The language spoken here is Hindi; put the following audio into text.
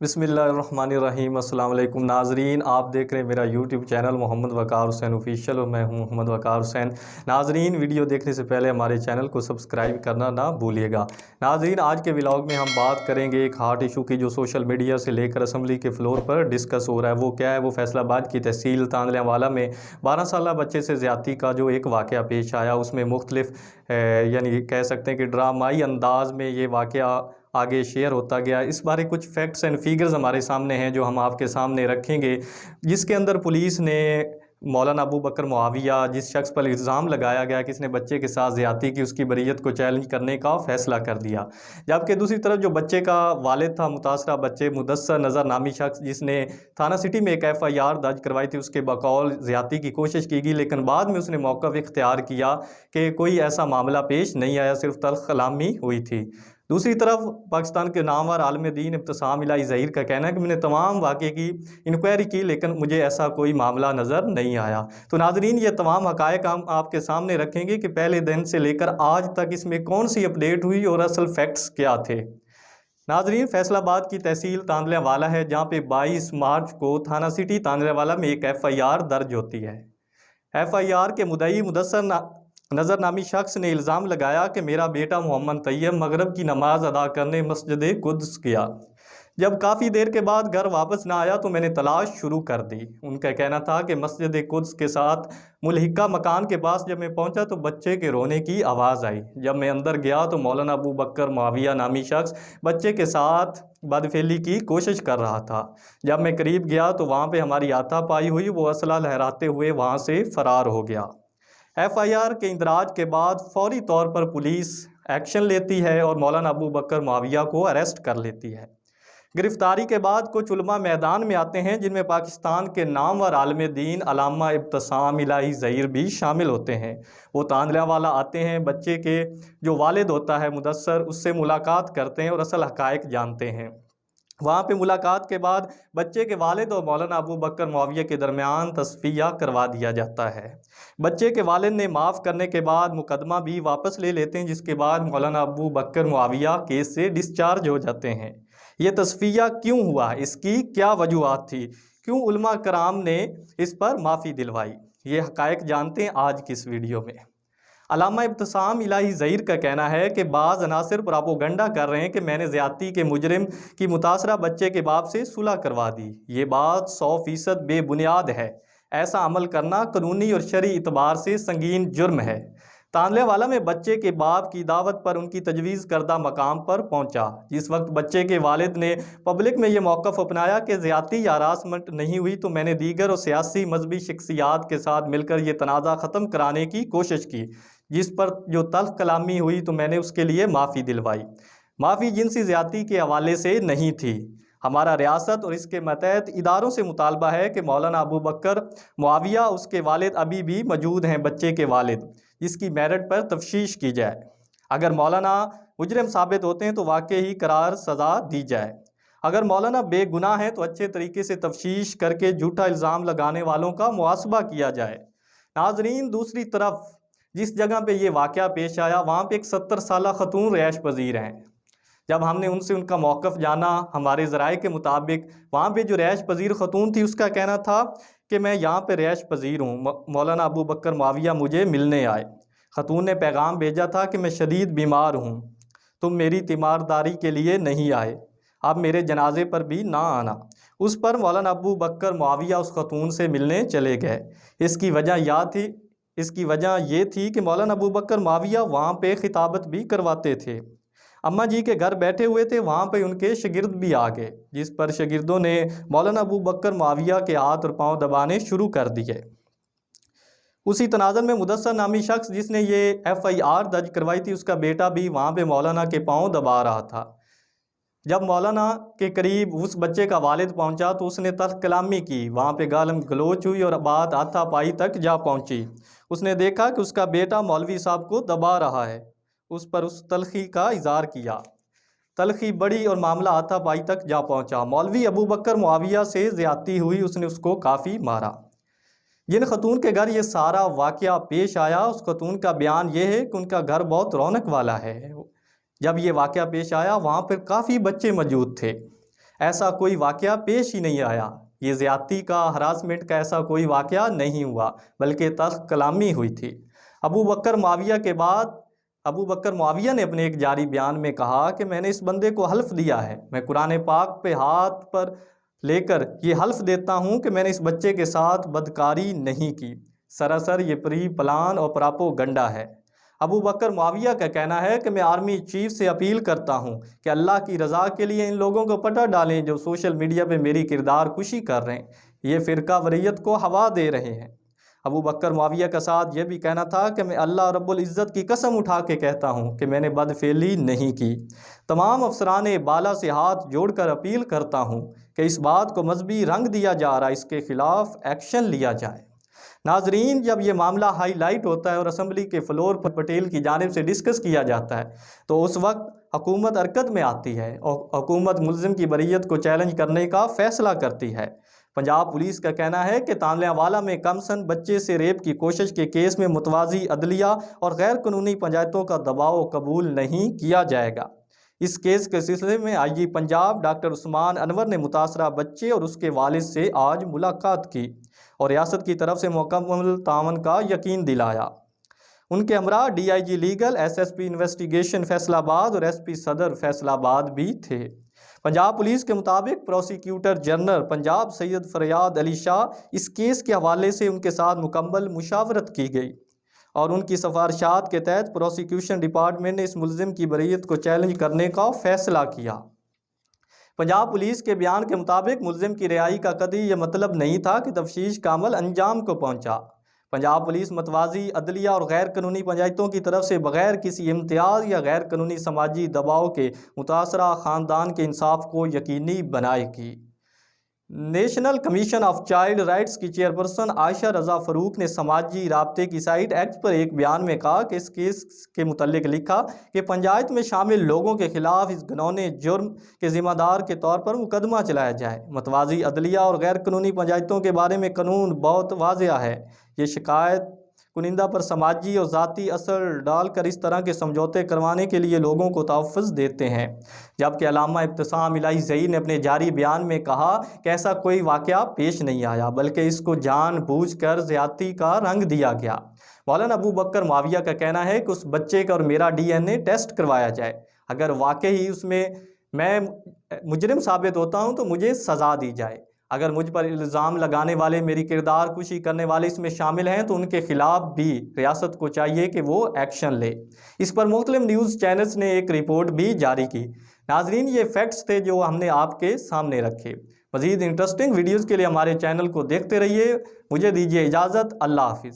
बिस्मिल्लाहिर्रहमानिर्रहीम। अस्सलाम वालेकुम नाजरीन, आप देख रहे हैं मेरा यूट्यूब चैनल मोहम्मद वक़ार हुसैन ऑफिशियल और मैं हूं मोहम्मद वक़ार हुसैन। नाजरीन, वीडियो देखने से पहले हमारे चैनल को सब्सक्राइब करना ना भूलिएगा। नाजरीन, आज के व्लॉग में हम बात करेंगे एक हार्ट इशू की जो सोशल मीडिया से लेकर असम्बली के फ्लोर पर डिस्कस हो रहा है। वो क्या है? वो फैसलाबाद की तहसील तांदलियावाला में 12 साल बच्चे से ज़्यादती का जो एक वाक़या पेश आया, उसमें मुख्तलिफ यानी कह सकते हैं कि ड्रामाई अंदाज में ये वाक़या आगे शेयर होता गया। इस बारे कुछ फैक्ट्स एंड फिगर्स हमारे सामने हैं जो हम आपके सामने रखेंगे, जिसके अंदर पुलिस ने मौलाना अबू बकर मुआविया, जिस शख्स पर इल्ज़ाम लगाया गया कि इसने बच्चे के साथ ज़्यादती की, उसकी बरीयत को चैलेंज करने का फ़ैसला कर दिया। जबकि दूसरी तरफ जो बच्चे का वालिद था, मुतासरा बच्चे मुदस्सर नज़र नामी शख्स, जिसने थाना सिटी में एक FIR दर्ज करवाई थी, उसके बकौल ज़्यादती की कोशिश की गई, लेकिन बाद में उसने मौक़िफ़ इख्तियार किया कि कोई ऐसा मामला पेश नहीं आया, सिर्फ तल्ख़ कलामी हुई थी। दूसरी तरफ पाकिस्तान के नामवर आलिम दीन इब्तिसाम इलाही ज़हीर का कहना है कि मैंने तमाम वाक़े की इंक्वायरी की, लेकिन मुझे ऐसा कोई मामला नज़र नहीं आया। तो नाज़रीन, ये तमाम हक़ाइक़ हम आपके सामने रखेंगे कि पहले दिन से लेकर आज तक इसमें कौन सी अपडेट हुई और असल फैक्ट्स क्या थे। नाज़रीन, फैसलाबाद की तहसील तांदलियावाला है, जहाँ पे 22 मार्च को थाना सिटी तांदलियावाला में एक FIR दर्ज होती है। FIR के मुद्दई मुदस्सर नज़र नामी शख्स ने इल्ज़ाम लगाया कि मेरा बेटा मोहम्मद तैयब मगरिब की नमाज़ अदा करने मस्जिद कुद्स गया। जब काफ़ी देर के बाद घर वापस ना आया तो मैंने तलाश शुरू कर दी। उनका कहना था कि मस्जिद कुद्स के साथ मुल्हिका मकान के पास जब मैं पहुंचा तो बच्चे के रोने की आवाज़ आई। जब मैं अंदर गया तो मौलाना अबू बकर मुआविया नामी शख्स बच्चे के साथ बदफेली की कोशिश कर रहा था। जब मैं करीब गया तो वहाँ पर हमारी हाथापाई हुई। वो असला लहराते हुए वहाँ से फ़रार हो गया। FIR के इंदराज के बाद फौरी तौर पर पुलिस एक्शन लेती है और मौलाना अबू बकर मुआविया को अरेस्ट कर लेती है। गिरफ्तारी के बाद कुछ उलमा मैदान में आते हैं, जिनमें पाकिस्तान के नामवर आलिम दीन अल्लामा इब्तिसाम इलाही ज़हीर भी शामिल होते हैं। वो तांदलियावाला आते हैं, बच्चे के जो वालिद होता है मुदस्सर, उससे मुलाकात करते हैं और असल हक़ाइक़ जानते हैं। वहाँ पे मुलाकात के बाद बच्चे के वालिद और मौलाना अबू बकर मुआविया के दरमियान तस्फिया करवा दिया जाता है। बच्चे के वालिद ने माफ़ करने के बाद मुकदमा भी वापस ले लेते हैं, जिसके बाद मौलाना अबू बकर मुआविया केस से डिस्चार्ज हो जाते हैं। ये तस्फिया क्यों हुआ, इसकी क्या वजूहात थी, क्यों उलमा कराम ने इस पर माफ़ी दिलवाई, ये हक़ाइक़ जानते हैं आज की इस वीडियो में। अल्लामा इब्तिसाम इलाही ज़हीर का कहना है कि बाज़ अनासिर प्रोपेगेंडा कर रहे हैं कि मैंने ज़्यादती के मुजरिम की मुतासरा बच्चे के बाप से सुलह करवा दी। ये बात 100% बेबुनियाद है। ऐसा अमल करना कानूनी और शरई इतबार से संगीन जुर्म है। तांदलियावाला में बच्चे के बाप की दावत पर उनकी तजवीज़ करदा मकाम पर पहुंचा। जिस वक्त बच्चे के वालिद ने पब्लिक में यह मौक़िफ़ अपनाया कि ज़्यादती या हरासमेंट नहीं हुई, तो मैंने दीगर और सियासी मजहबी शख्सियात के साथ मिलकर यह तनाज़ा ख़त्म कराने की कोशिश की, जिस पर जो तल्ख़ कलामी हुई तो मैंने उसके लिए माफ़ी दिलवाई। माफ़ी जिनसी ज़्यादती के हवाले से नहीं थी। हमारा रियासत और इसके मतहत इदारों से मुतालबा है कि मौलाना अबू बकर मुआविया, उसके वालिद अभी भी मौजूद हैं, बच्चे के वालिद, जिसकी मेरिट पर तफ्तीश की जाए। अगर मौलाना मुजरिम साबित होते हैं तो वाकई ही करार सज़ा दी जाए। अगर मौलाना बेगुनाह हैं तो अच्छे तरीके से तफ्तीश करके झूठा इल्ज़ाम लगाने वालों का मुआसबा किया जाए। नाजरीन, दूसरी तरफ जिस जगह पे ये वाक़या पेश आया, वहाँ पे एक 70 साला ख़तून रिहाइश पजीर हैं। जब हमने उनसे उनका मौक़िफ़ जाना, हमारे ज़राए के मुताबिक वहाँ पे जो रिहाइश पजीर ख़तून थी, उसका कहना था कि मैं यहाँ पे रिहाइश पजीर हूँ, मौलाना अबू बकर मुआविया मुझे मिलने आए। ख़तून ने पैगाम भेजा था कि मैं शदीद बीमार हूँ, तुम मेरी तीमारदारी के लिए नहीं आए, अब मेरे जनाजे पर भी ना आना। उस पर मौलाना अबू बकर मुआविया उस ख़तून से मिलने चले गए। इसकी वजह ये थी कि मौलाना अबू बकर मुआविया वहाँ पे खिताबत भी करवाते थे। अम्मा जी के घर बैठे हुए थे, वहाँ पे उनके शागिर्द भी आ गए, जिस पर शागिर्दों ने मौलाना अबू बकर मुआविया के हाथ और पाँव दबाने शुरू कर दिए। उसी तनाज़ुर में मुदस्सर नामी शख्स जिसने ये FIR दर्ज करवाई थी, उसका बेटा भी वहाँ पे मौलाना के पाँव दबा रहा था। जब मौलाना के करीब उस बच्चे का वालिद पहुंचा तो उसने तल्ख़ कलामी की, वहाँ पे गालम गलोच हुई और बात हाथापाई तक जा पहुंची। उसने देखा कि उसका बेटा मौलवी साहब को दबा रहा है, उस पर उस तलख़ी का इज़हार किया। तलख़ी बढ़ी और मामला हाथापाई तक जा पहुंचा। मौलवी अबू बकर मुआविया से ज़्यादती हुई, उसने उसको काफ़ी मारा। जिन खतून के घर ये सारा वाक़या पेश आया, उस खतून का बयान ये है कि उनका घर बहुत रौनक वाला है। जब ये वाक़या पेश आया, वहाँ पर काफ़ी बच्चे मौजूद थे। ऐसा कोई वाक़या पेश ही नहीं आया। ये ज़्यादती का, हरासमेंट का ऐसा कोई वाक़या नहीं हुआ, बल्कि तल्ख़ कलामी हुई थी। अबू बकर मुआविया ने अपने एक जारी बयान में कहा कि मैंने इस बंदे को हल्फ दिया है, मैं कुरान पाक पे हाथ पर लेकर ये हल्फ देता हूँ कि मैंने इस बच्चे के साथ बदकारी नहीं की। सरासर ये प्री प्लान और प्रोपेगेंडा है। अबू बकर मुआविया का कहना है कि मैं आर्मी चीफ से अपील करता हूँ कि अल्लाह की रज़ा के लिए इन लोगों को पटा डालें जो सोशल मीडिया पे मेरी किरदार कुशी कर रहे हैं, ये फ़िरका वरीयत को हवा दे रहे हैं। अबू बकर मुआविया का साथ ये भी कहना था कि मैं अल्लाह रब्बुल इज़्ज़त की कसम उठा के कहता हूँ कि मैंने बदफेली नहीं की। तमाम अफसरान बाला से हाथ जोड़कर अपील करता हूँ कि इस बात को मजहबी रंग दिया जा रहा है, इसके खिलाफ एक्शन लिया जाए। नाजरीन, जब ये मामला हाईलाइट होता है और असम्बली के फ्लोर पर पटेल की जानिब से डिस्कस किया जाता है तो उस वक्त हुकूमत हरकत में आती है और हुकूमत मुल्ज़िम की बरीयत को चैलेंज करने का फ़ैसला करती है। पंजाब पुलिस का कहना है कि तांलियावाला में कमसन बच्चे से रेप की कोशिश के केस में मुतवाज़ी अदलिया और गैर कानूनी पंचायतों का दबाव कबूल नहीं किया जाएगा। इस केस के सिलसिले में आईजी पंजाब डॉक्टर उस्मान अनवर ने मुतासरा बच्चे और उसके वालिद से आज मुलाकात की और रियासत की तरफ से मुकम्मल तावन का यकीन दिलाया। उनके हमरा DIG legal, SSP investigation Faisalabad और SP सदर फैसलाबाद भी थे। पंजाब पुलिस के मुताबिक प्रोसिक्यूटर जनरल पंजाब सैयद फरियाद अली शाह इस केस के हवाले से उनके साथ मुकम्मल मुशावरत की गई और उनकी सिफारिशात के तहत प्रोसिक्यूशन डिपार्टमेंट ने इस मुल्ज़िम की बरीयत को चैलेंज करने का फ़ैसला किया। पंजाब पुलिस के बयान के मुताबिक मुल्ज़िम की रिहाई का कतई यह मतलब नहीं था कि तफ्तीश का अमल अंजाम को पहुँचा। पंजाब पुलिस मतवाज़ी अदलिया और गैर कानूनी पंचायतों की तरफ से बग़ैर किसी इम्तियाज़ या गैर कानूनी समाजी दबाव के मुतासरा ख़ानदान के इंसाफ को यकीनी बनाएगी। National commission of child rights की चेयरपर्सन आयशा रज़ा फ़रूक ने समाजी राब्ते की साइट एक्ट पर एक बयान में कहा कि इस केस के मुतल्लिक लिखा कि पंचायत में शामिल लोगों के खिलाफ इस घिनौने जुर्म के ज़िम्मेदार के तौर पर मुकदमा चलाया जाए। मतवाज़ी अदलिया और गैर कानूनी पंचायतों के बारे में कानून बहुत वाज़ेह है। ये शिकायत कुनिंदा पर समाजी और ज़ाती असर डालकर इस तरह के समझौते करवाने के लिए लोगों को तहफ़्फ़ुज़ देते हैं। जबकि अल्लामा इब्तिसाम इलाही ज़ई ने अपने जारी बयान में कहा कि ऐसा कोई वाक़या पेश नहीं आया, बल्कि इसको जानबूझकर ज़्यादती का रंग दिया गया। मौलाना अबू बकर मुआविया का कहना है कि उस बच्चे का और मेरा DNA टेस्ट करवाया जाए। अगर वाकई उसमें मैं मुजरिम साबित होता हूँ तो मुझे सज़ा दी जाए। अगर मुझ पर इल्ज़ाम लगाने वाले, मेरी किरदार कुशी करने वाले इसमें शामिल हैं तो उनके ख़िलाफ़ भी रियासत को चाहिए कि वो एक्शन ले। इस पर मुख्तलिफ न्यूज़ चैनल्स ने एक रिपोर्ट भी जारी की। नाजरीन, ये फैक्ट्स थे जो हमने आपके सामने रखे। मज़ीद इंटरेस्टिंग वीडियोज़ के लिए हमारे चैनल को देखते रहिए। मुझे दीजिए इजाज़त। अल्लाह हाफ़िज़।